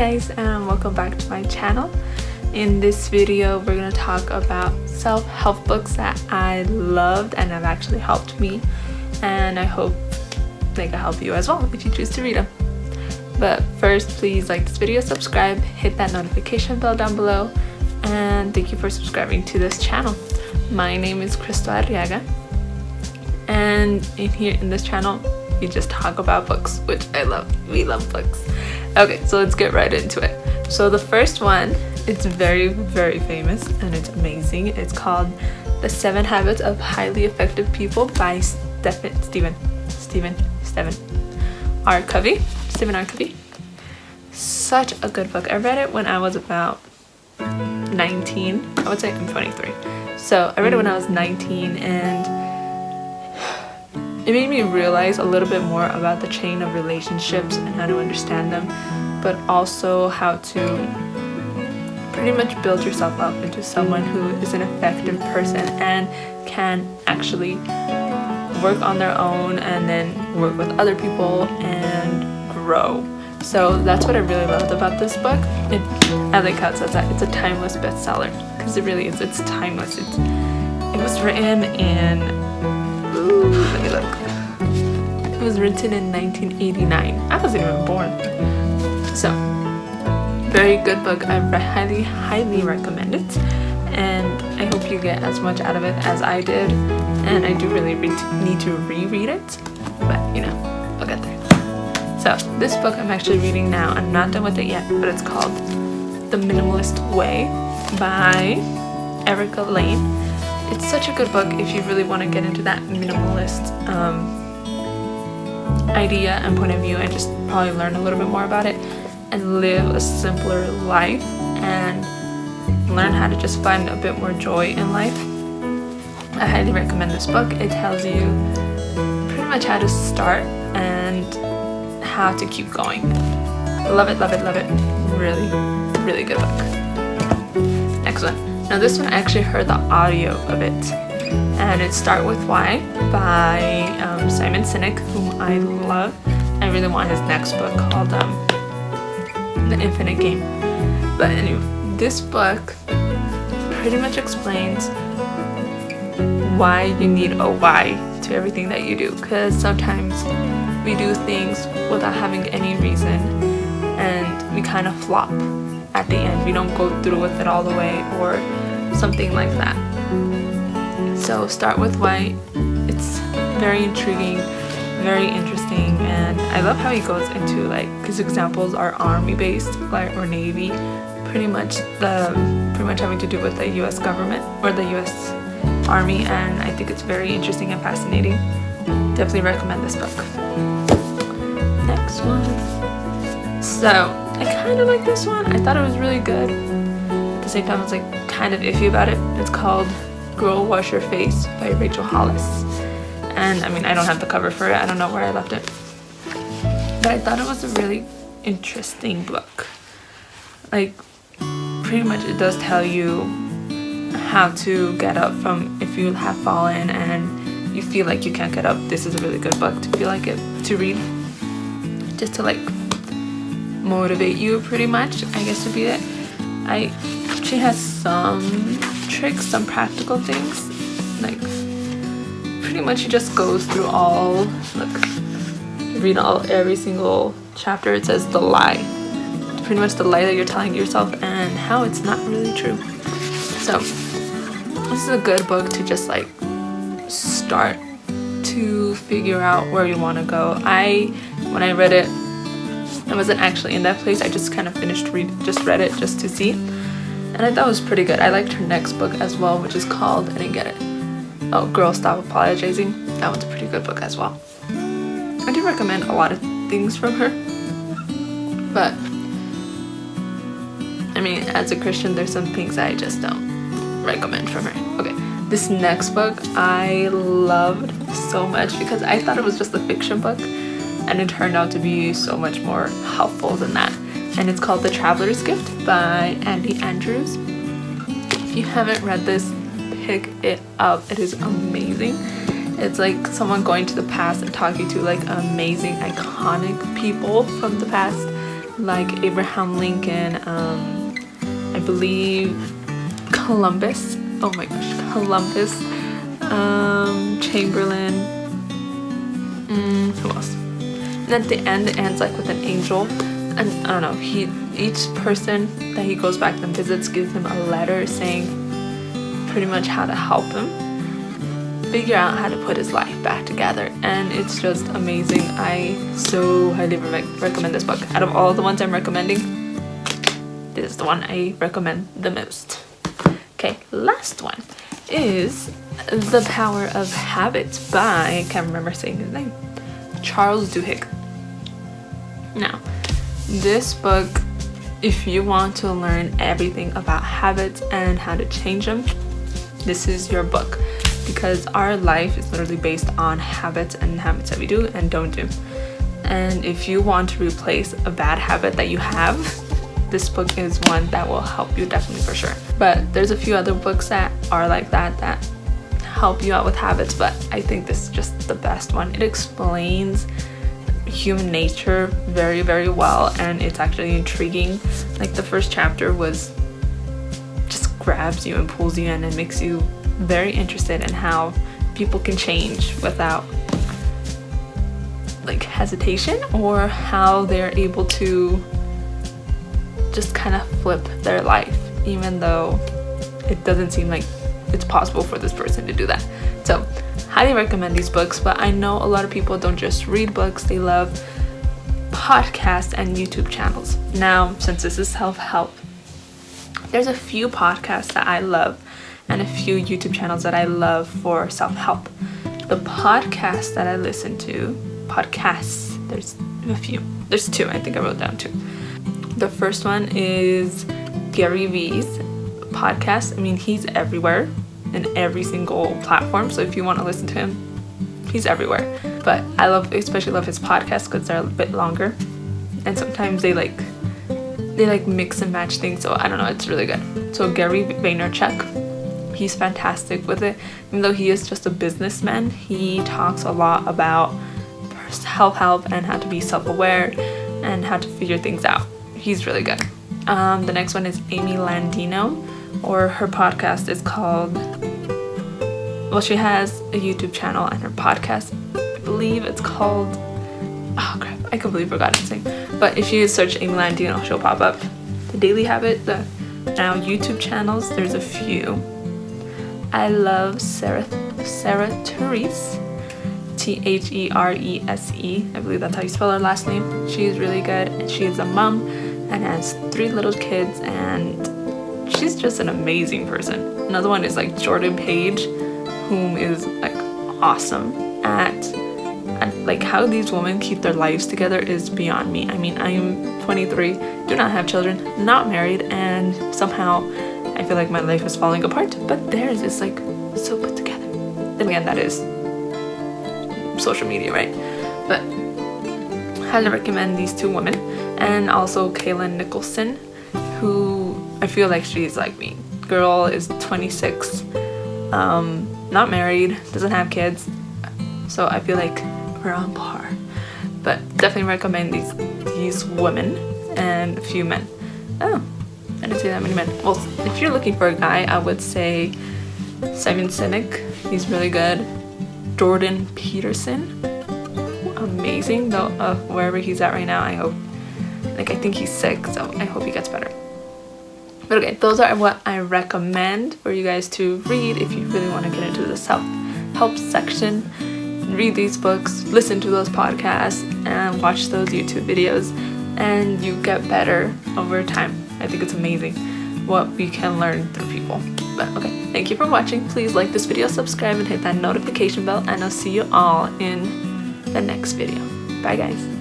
guys, and welcome back to my channel. In this video we're going to talk about self-help books that I loved and have actually helped me, and I hope they can help you as well if you choose to read them. But first, please like this video, subscribe, hit that notification bell down below, and thank you for subscribing to this channel. My name is Crystal Arriaga, and in this channel we just talk about books, which I love. We love books. Okay, so let's get right into it. So the first one, it's very, very famous and it's amazing. It's called The 7 Habits of Highly Effective People by Stephen R. Covey. Such a good book. I read it when I was about 19. I would say I'm 23. So I read it when I was 19, and it made me realize a little bit more about the chain of relationships and how to understand them, but also how to pretty much build yourself up into someone who is an effective person and can actually work on their own and then work with other people and grow. So that's what I really loved about this book. I like how it says that it's a timeless bestseller, because it really is. It's timeless. It was written in, let me look. It was written in 1989. I wasn't even born. So, very good book. I highly recommend it, and I hope you get as much out of it as I did. And I do really need to reread it, but I'll get there. So this book I'm actually reading now. I'm not done with it yet, but it's called The Minimalist Way by Erica Lane. It's such a good book if you really want to get into that minimalist idea and point of view, and just probably learn a little bit more about it and live a simpler life and learn how to just find a bit more joy in life. I highly recommend this book. It tells you pretty much how to start and how to keep going. Love it. Really, really good book. Next one. Now this one, I actually heard the audio of it, and it's Start With Why by Simon Sinek, whom I love. I really want his next book called The Infinite Game. But anyway, this book pretty much explains why you need a why to everything that you do, because sometimes we do things without having any reason and we kind of flop at the end. We don't go through with it all the way or something like that. So Start With Why. It's very intriguing, very interesting, and I love how he goes into, like, his examples are army based, like, or navy, pretty much having to do with the US government or the US Army, and I think it's very interesting and fascinating. Definitely recommend this book. Next one. So I kind of like this one. I thought it was really good. At the same time, I was like kind of iffy about it. It's called Girl Wash Your Face by Rachel Hollis. And I mean, I don't have the cover for it. I don't know where I left it. But I thought it was a really interesting book. Like, pretty much it does tell you how to get up from if you have fallen and you feel like you can't get up. This is a really good book to read. Just to, like, motivate you, pretty much, I guess would be it. She has some tricks, some practical things. Like, pretty much she just goes through every single chapter. It says the lie. It's pretty much the lie that you're telling yourself and how it's not really true. So this is a good book to just, like, start to figure out where you want to go. When I read it, I wasn't actually in that place. I just kind of read it just to see, and I thought it was pretty good. I liked her next book as well, which is called, I didn't get it. Oh, Girl, Stop Apologizing. That one's a pretty good book as well. I do recommend a lot of things from her, but I mean, as a Christian, there's some things I just don't recommend from her. Okay, this next book I loved so much because I thought it was just a fiction book, and it turned out to be so much more helpful than that. And it's called The Traveler's Gift by Andy Andrews. If you haven't read this, pick it up. It is amazing. It's like someone going to the past and talking to, like, amazing, iconic people from the past like Abraham Lincoln, I believe Columbus. Oh my gosh, Columbus, Chamberlain. Who else? And at the end, it ends like with an angel, and I don't know. Each person that he goes back and visits gives him a letter saying pretty much how to help him figure out how to put his life back together, and it's just amazing. I so highly recommend this book. Out of all the ones I'm recommending, this is the one I recommend the most. Okay, last one is The Power of Habit by, I can't remember saying his name, Charles Duhigg. Now, this book, if you want to learn everything about habits and how to change them, this is your book, because our life is literally based on habits and habits that we do and don't do. And if you want to replace a bad habit that you have, this book is one that will help you definitely for sure. But there's a few other books that are like that help you out with habits, but I think this is just the best one. It explains human nature very, very well, and it's actually intriguing. Like the first chapter was just grabs you and pulls you in and makes you very interested in how people can change without like hesitation, or how they're able to just kind of flip their life, even though it doesn't seem like it's possible for this person to do that. So highly recommend these books. But I know a lot of people don't just read books, they love podcasts and YouTube channels. Now, since this is self-help, there's a few podcasts that I love and a few YouTube channels that I love for self-help. The podcasts that I listen to, there's a few. There's two, I think I wrote down two. The first one is Gary Vee's podcast. I mean, he's everywhere in every single platform, so if you want to listen to him, he's everywhere. But I especially love his podcasts because they're a bit longer, and sometimes they mix and match things, so I don't know, it's really good. So Gary Vaynerchuk, he's fantastic with it. Even though he is just a businessman, he talks a lot about self-help and how to be self-aware and how to figure things out. He's really good. The next one is Amy Landino, or her podcast is called, well, she has a YouTube channel and her podcast, I believe it's called, oh crap, I completely forgot his name. But if you search Amy Landino, she'll pop up. The Daily Habit, now YouTube channels, there's a few. I love Sarah Therese, Therese, I believe that's how you spell her last name. She's really good, and she is a mom and has 3 little kids, and she's just an amazing person. Another one is like Jordan Page, whom is like awesome at like how these women keep their lives together is beyond me. I mean, I am 23, do not have children, not married, and somehow I feel like my life is falling apart, but theirs is like so put together. Then again, that is social media, right? But I highly recommend these 2 women, and also Kaylin Nicholson, who I feel like she's like me. Girl is 26, not married, doesn't have kids, so I feel like we're on par. But definitely recommend these women and a few men. Oh, I didn't see that many men. Well, if you're looking for a guy, I would say Simon Sinek, he's really good. Jordan Peterson, amazing, though wherever he's at right now, I think he's sick, so I hope he gets better. But okay, those are what I recommend for you guys to read if you really want to get into the self-help section. Read these books, listen to those podcasts, and watch those YouTube videos, and you get better over time. I think it's amazing what we can learn through people. But okay, thank you for watching. Please like this video, subscribe, and hit that notification bell, and I'll see you all in the next video. Bye guys.